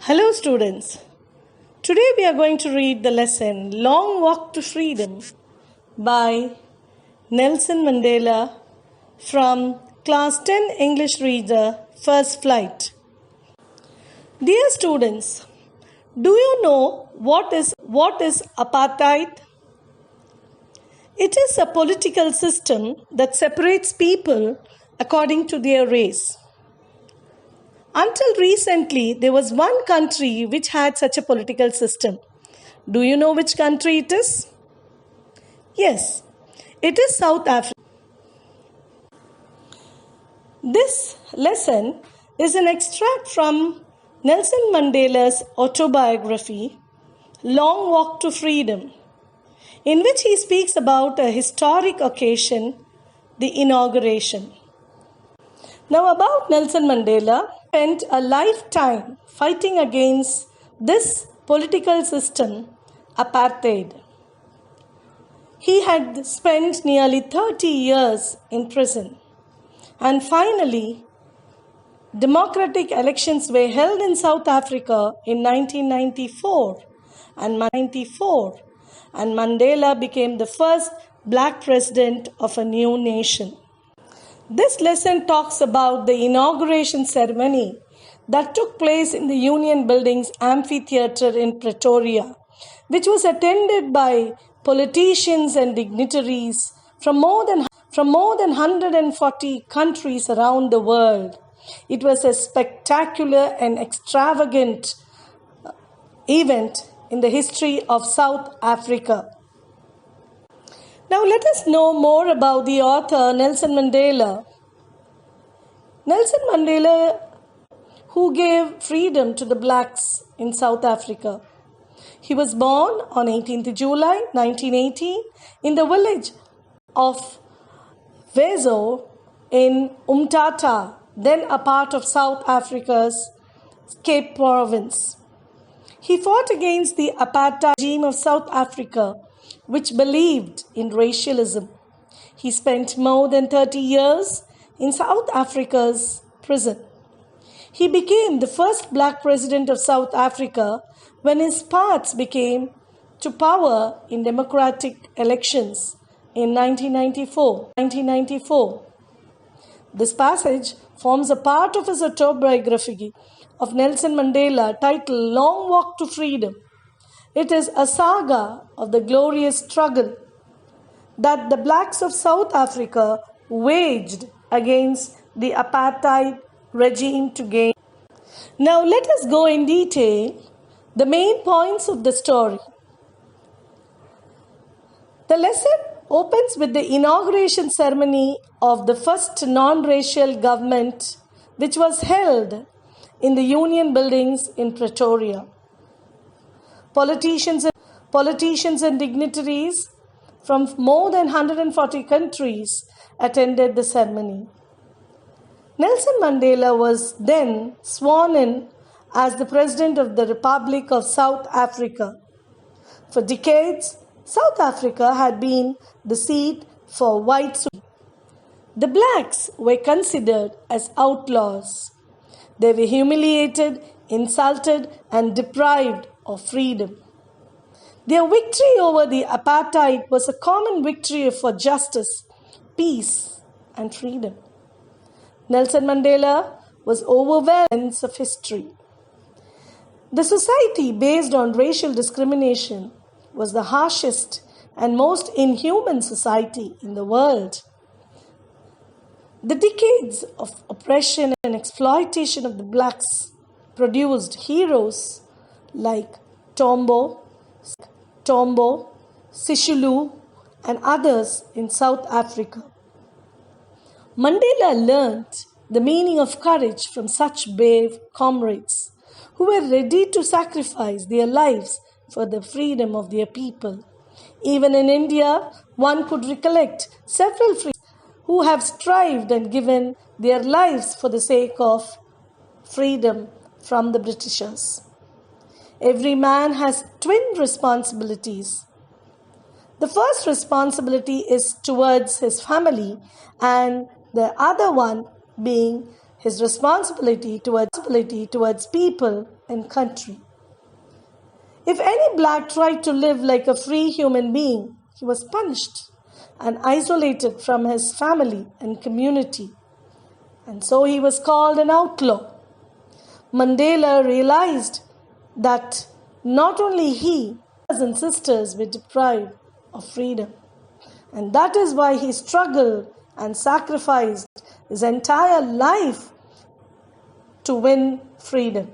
Hello students. Today we are going to read the lesson Long Walk to Freedom by Nelson Mandela from Class 10 English Reader First Flight. Dear students, do you know what is apartheid? It is a political system that separates people according to their race. Until recently, there was one country which had such a political system. Do you know which country it is? Yes, it is South Africa. This lesson is an extract from Nelson Mandela's autobiography, Long Walk to Freedom, in which he speaks about a historic occasion, the inauguration. Now, about Nelson Mandela, spent a lifetime fighting against this political system, apartheid. He had spent nearly 30 years in prison. And finally, democratic elections were held in South Africa in 1994 and Mandela became the first black president of a new nation. This lesson talks about the inauguration ceremony that took place in the Union Buildings Amphitheatre in Pretoria, which was attended by politicians and dignitaries from more than 140 countries around the world. It was a spectacular and extravagant event in the history of South Africa. Now let us know more about the author Nelson Mandela. Nelson Mandela, who gave freedom to the blacks in South Africa. He was born on 18th July 1918 in the village of Vezo in Umtata, then a part of South Africa's Cape Province. He fought against the apartheid regime of South Africa, which believed in racialism. He spent more than 30 years in South Africa's prison. He became the first black president of South Africa when his party came to power in democratic elections in 1994. This passage forms a part of his autobiography of Nelson Mandela titled Long Walk to Freedom. It is a saga of the glorious struggle that the blacks of South Africa waged against the apartheid regime to gain. Now let us go in detail the main points of the story. The lesson opens with the inauguration ceremony of the first non-racial government, which was held in the Union Buildings in Pretoria. Politicians and dignitaries from more than 140 countries attended the ceremony. Nelson Mandela was then sworn in as the President of the Republic of South Africa. For decades, South Africa had been the seat for white supremacy. The blacks were considered as outlaws. They were humiliated, insulted, and deprived of freedom. Their victory over the apartheid was a common victory for justice, peace, and freedom. Nelson Mandela was overwhelmed by the sense of history. The society based on racial discrimination was the harshest and most inhuman society in the world. The decades of oppression and exploitation of the blacks produced heroes like Tombo, Sisulu, and others in South Africa. Mandela learned the meaning of courage from such brave comrades who were ready to sacrifice their lives for the freedom of their people. Even in India, one could recollect several freedoms who have strived and given their lives for the sake of freedom from the Britishers. Every man has twin responsibilities. The first responsibility is towards his family and the other one being his responsibility towards people and country. If any black tried to live like a free human being, he was punished and isolated from his family and community, and so he was called an outlaw. Mandela realized that not only he, brothers and sisters were deprived of freedom, and that is why he struggled and sacrificed his entire life to win freedom.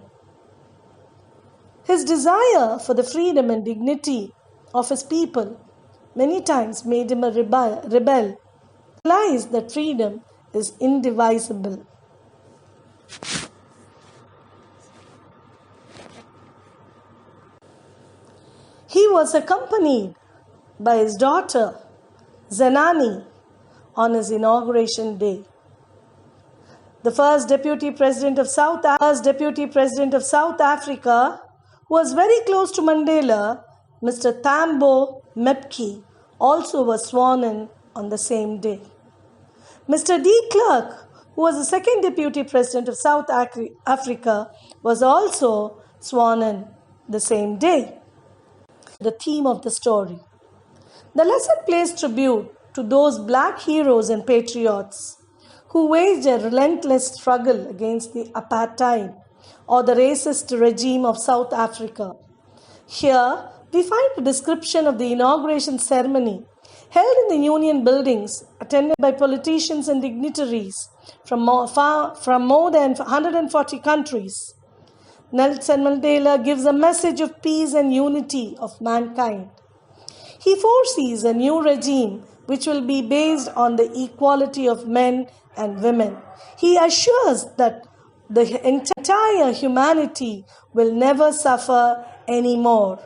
His desire for the freedom and dignity of his people many times made him a rebel. He realized that freedom is indivisible. He was accompanied by his daughter, Zenani, on his inauguration day. The first Deputy President of South Africa, who was very close to Mandela, Mr. Thabo Mbeki, also was sworn in on the same day. Mr. de Klerk, who was the second Deputy President of South Africa, was also sworn in the same day. The theme of the story. The lesson pays tribute to those black heroes and patriots who waged a relentless struggle against the apartheid or the racist regime of South Africa. Here, we find a description of the inauguration ceremony held in the Union buildings, attended by politicians and dignitaries from more than 140 countries. Nelson Mandela gives a message of peace and unity of mankind. He foresees a new regime which will be based on the equality of men and women. He assures that the entire humanity will never suffer anymore.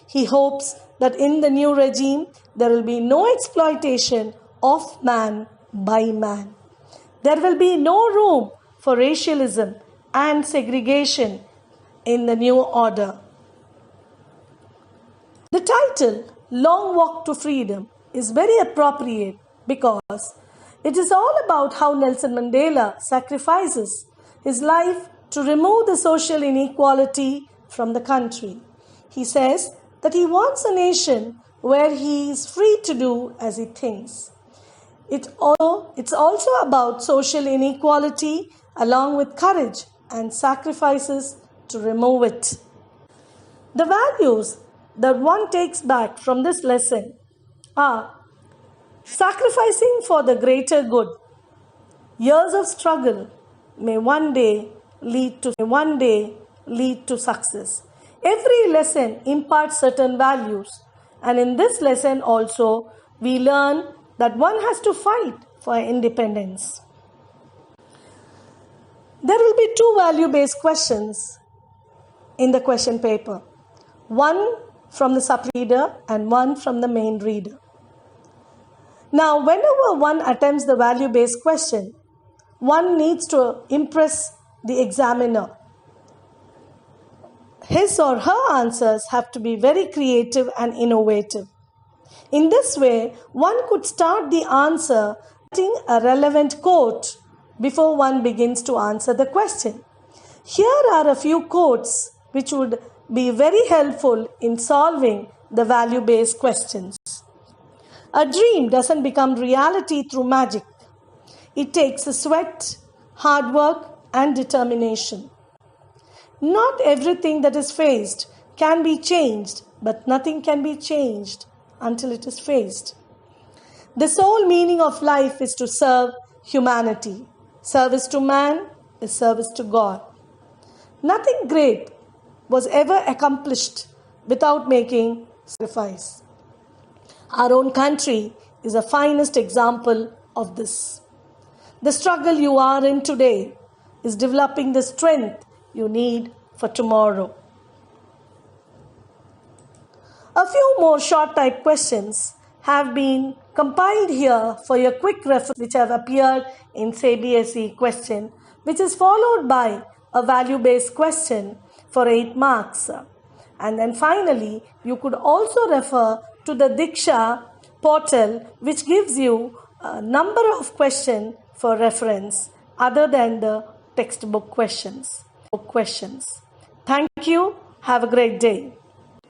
He hopes that in the new regime there will be no exploitation of man by man. There will be no room for racialism and segregation in the new order. The title, Long Walk to Freedom, is very appropriate because it is all about how Nelson Mandela sacrifices his life to remove the social inequality from the country. He says that he wants a nation where he is free to do as he thinks. It's also about social inequality along with courage and sacrifices to remove it. The values that one takes back from this lesson are sacrificing for the greater good. Years of struggle may one day lead to success. Every lesson imparts certain values, and in this lesson also we learn that one has to fight for independence. There will be two value-based questions in the question paper, one from the sub-reader and one from the main reader. Now, whenever one attempts the value-based question, one needs to impress the examiner. His or her answers have to be very creative and innovative. In this way, one could start the answer writing a relevant quote before one begins to answer the question. Here are a few quotes which would be very helpful in solving the value-based questions. A dream doesn't become reality through magic. It takes sweat, hard work, and determination. Not everything that is faced can be changed, but nothing can be changed until it is faced. The sole meaning of life is to serve humanity. Service to man is service to God. Nothing great was ever accomplished without making sacrifice. Our own country is the finest example of this. The struggle you are in today is developing the strength you need for tomorrow. A few more short type questions have been compiled here for your quick reference, which have appeared in CBSE question, which is followed by a value-based question for 8 marks. And then finally, you could also refer to the Diksha portal, which gives you a number of questions for reference other than the textbook questions. Thank you. Have a great day.